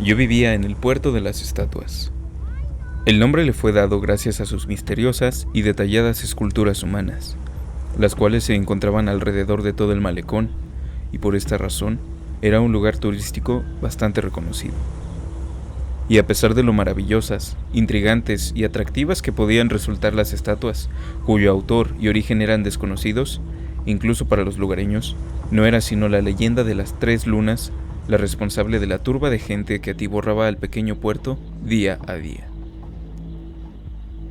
Yo vivía en el puerto de las estatuas. El nombre le fue dado gracias a sus misteriosas y detalladas esculturas humanas, las cuales se encontraban alrededor de todo el malecón, y por esta razón era un lugar turístico bastante reconocido. Y a pesar de lo maravillosas, intrigantes y atractivas que podían resultar las estatuas, cuyo autor y origen eran desconocidos, incluso para los lugareños, no era sino la leyenda de las 3 lunas la responsable de la turba de gente que atiborraba al pequeño puerto día a día.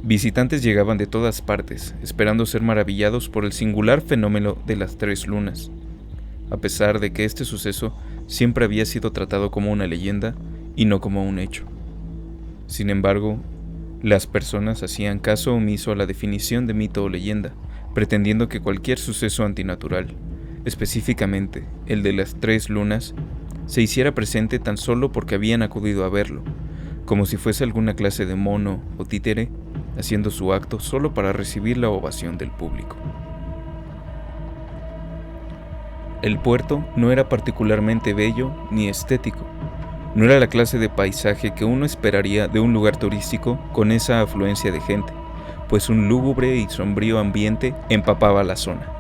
Visitantes llegaban de todas partes, esperando ser maravillados por el singular fenómeno de las 3 lunas, a pesar de que este suceso siempre había sido tratado como una leyenda y no como un hecho. Sin embargo, las personas hacían caso omiso a la definición de mito o leyenda, pretendiendo que cualquier suceso antinatural, específicamente el de las 3 lunas, se hiciera presente tan solo porque habían acudido a verlo, como si fuese alguna clase de mono o títere haciendo su acto solo para recibir la ovación del público. El puerto no era particularmente bello ni estético. No era la clase de paisaje que uno esperaría de un lugar turístico con esa afluencia de gente, pues un lúgubre y sombrío ambiente empapaba la zona.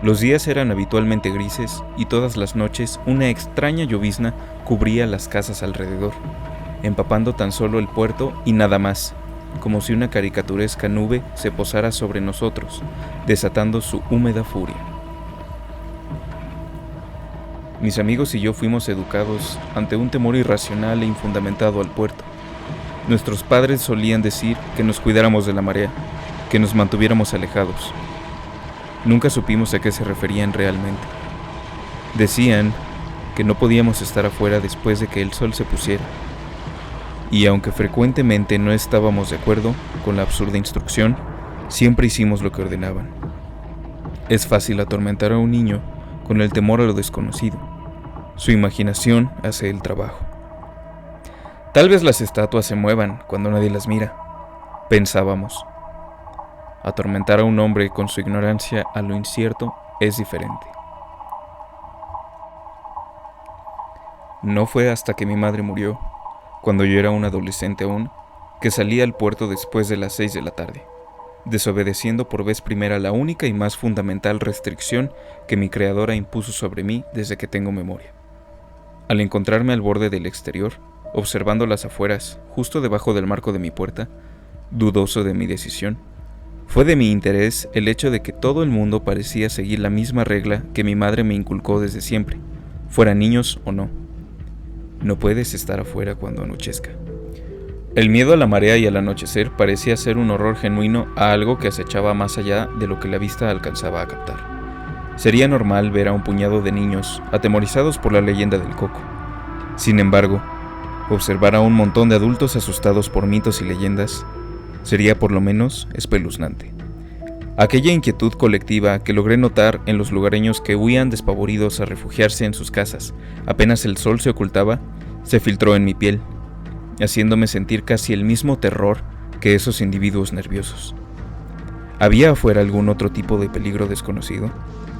Los días eran habitualmente grises y todas las noches una extraña llovizna cubría las casas alrededor, empapando tan solo el puerto y nada más, como si una caricaturesca nube se posara sobre nosotros, desatando su húmeda furia. Mis amigos y yo fuimos educados ante un temor irracional e infundamentado al puerto. Nuestros padres solían decir que nos cuidáramos de la marea, que nos mantuviéramos alejados. Nunca supimos a qué se referían realmente. Decían que no podíamos estar afuera después de que el sol se pusiera. Y aunque frecuentemente no estábamos de acuerdo con la absurda instrucción, siempre hicimos lo que ordenaban. Es fácil atormentar a un niño con el temor a lo desconocido. Su imaginación hace el trabajo. Tal vez las estatuas se muevan cuando nadie las mira, pensábamos. Atormentar a un hombre con su ignorancia a lo incierto es diferente. No fue hasta que mi madre murió, cuando yo era un adolescente aún, que salí al puerto después de las 6 de la tarde, desobedeciendo por vez primera la única y más fundamental restricción que mi creadora impuso sobre mí desde que tengo memoria. Al encontrarme al borde del exterior, observando las afueras, justo debajo del marco de mi puerta, dudoso de mi decisión, fue de mi interés el hecho de que todo el mundo parecía seguir la misma regla que mi madre me inculcó desde siempre, fueran niños o no. No puedes estar afuera cuando anochezca. El miedo a la marea y al anochecer parecía ser un horror genuino a algo que acechaba más allá de lo que la vista alcanzaba a captar. Sería normal ver a un puñado de niños atemorizados por la leyenda del coco. Sin embargo, observar a un montón de adultos asustados por mitos y leyendas sería por lo menos espeluznante. Aquella inquietud colectiva que logré notar en los lugareños que huían despavoridos a refugiarse en sus casas apenas el sol se ocultaba, se filtró en mi piel, haciéndome sentir casi el mismo terror que esos individuos nerviosos. ¿Había afuera algún otro tipo de peligro desconocido,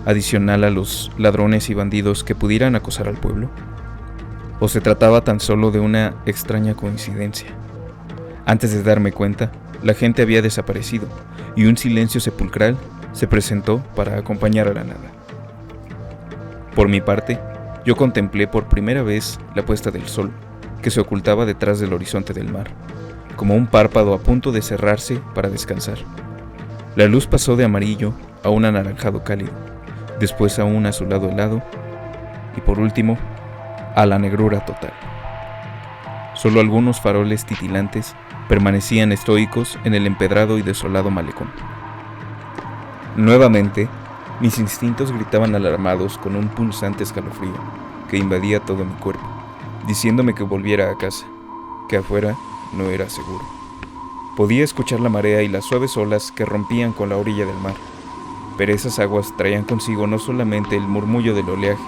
adicional a los ladrones y bandidos que pudieran acosar al pueblo? ¿O se trataba tan solo de una extraña coincidencia? Antes de darme cuenta, la gente había desaparecido y un silencio sepulcral se presentó para acompañar a la nada. Por mi parte, yo contemplé por primera vez la puesta del sol, que se ocultaba detrás del horizonte del mar, como un párpado a punto de cerrarse para descansar. La luz pasó de amarillo a un anaranjado cálido, después a un azulado helado y por último a la negrura total. Solo algunos faroles titilantes permanecían estoicos en el empedrado y desolado malecón. Nuevamente, mis instintos gritaban alarmados con un punzante escalofrío que invadía todo mi cuerpo, diciéndome que volviera a casa, que afuera no era seguro. Podía escuchar la marea y las suaves olas que rompían con la orilla del mar, pero esas aguas traían consigo no solamente el murmullo del oleaje,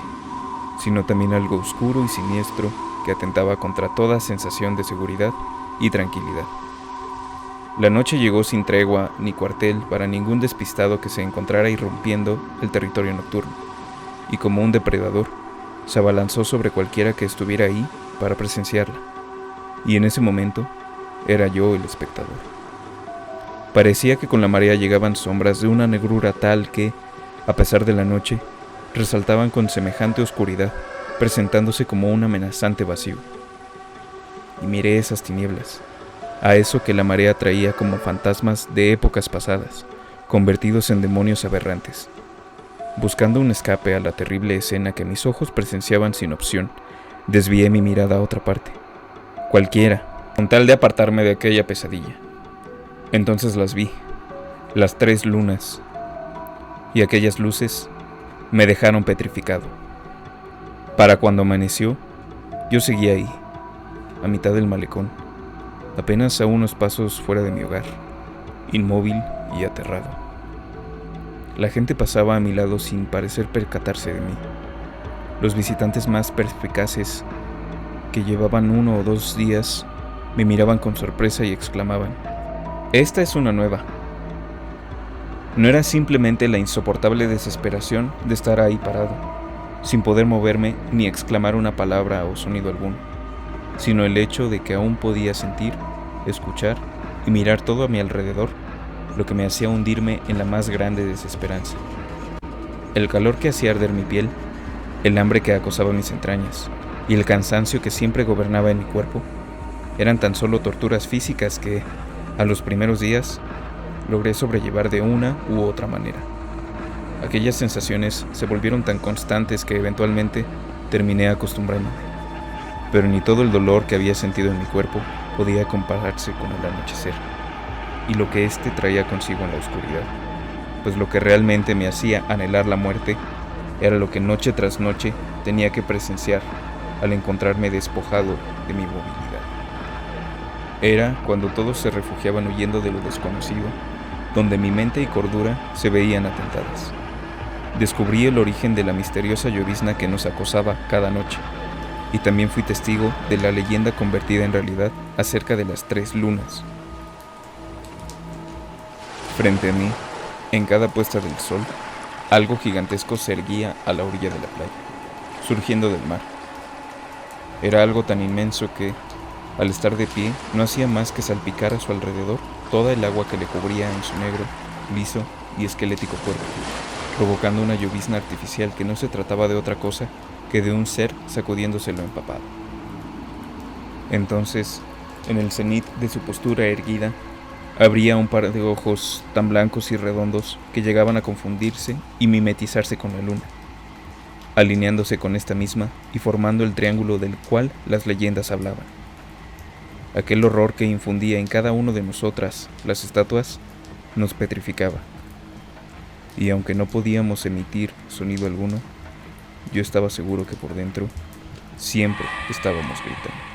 sino también algo oscuro y siniestro que atentaba contra toda sensación de seguridad y tranquilidad. La noche llegó sin tregua ni cuartel para ningún despistado que se encontrara irrumpiendo el territorio nocturno, y como un depredador, se abalanzó sobre cualquiera que estuviera ahí para presenciarla, y en ese momento era yo el espectador. Parecía que con la marea llegaban sombras de una negrura tal que, a pesar de la noche, resaltaban con semejante oscuridad, presentándose como un amenazante vacío. Y miré esas tinieblas, a eso que la marea traía como fantasmas de épocas pasadas, convertidos en demonios aberrantes. Buscando un escape a la terrible escena que mis ojos presenciaban sin opción, desvié mi mirada a otra parte, cualquiera, con tal de apartarme de aquella pesadilla. Entonces las vi, las 3 lunas, y aquellas luces me dejaron petrificado. Para cuando amaneció, yo seguía ahí, a mitad del malecón, apenas a unos pasos fuera de mi hogar, inmóvil y aterrado. La gente pasaba a mi lado sin parecer percatarse de mí. Los visitantes más perspicaces, que llevaban 1 o 2 días, me miraban con sorpresa y exclamaban: «Esta es una nueva». No era simplemente la insoportable desesperación de estar ahí parado, sin poder moverme ni exclamar una palabra o sonido alguno, sino el hecho de que aún podía sentir, escuchar y mirar todo a mi alrededor, lo que me hacía hundirme en la más grande desesperanza. El calor que hacía arder mi piel, el hambre que acosaba mis entrañas y el cansancio que siempre gobernaba en mi cuerpo eran tan solo torturas físicas que, a los primeros días, logré sobrellevar de una u otra manera. Aquellas sensaciones se volvieron tan constantes que eventualmente terminé acostumbrándome, pero ni todo el dolor que había sentido en mi cuerpo podía compararse con el anochecer y lo que éste traía consigo en la oscuridad, pues lo que realmente me hacía anhelar la muerte era lo que noche tras noche tenía que presenciar al encontrarme despojado de mi movilidad. Era cuando todos se refugiaban huyendo de lo desconocido, donde mi mente y cordura se veían atentadas. Descubrí el origen de la misteriosa llovizna que nos acosaba cada noche, y también fui testigo de la leyenda convertida en realidad acerca de las 3 lunas. Frente a mí, en cada puesta del sol, algo gigantesco se erguía a la orilla de la playa, surgiendo del mar. Era algo tan inmenso que, al estar de pie, no hacía más que salpicar a su alrededor toda el agua que le cubría en su negro, liso y esquelético cuerpo, provocando una llovizna artificial que no se trataba de otra cosa que de un ser sacudiéndoselo empapado. Entonces, en el cenit de su postura erguida, abría un par de ojos tan blancos y redondos que llegaban a confundirse y mimetizarse con la luna, alineándose con esta misma y formando el triángulo del cual las leyendas hablaban. Aquel horror que infundía en cada uno de nosotras las estatuas nos petrificaba, y aunque no podíamos emitir sonido alguno, yo estaba seguro que por dentro siempre estábamos gritando.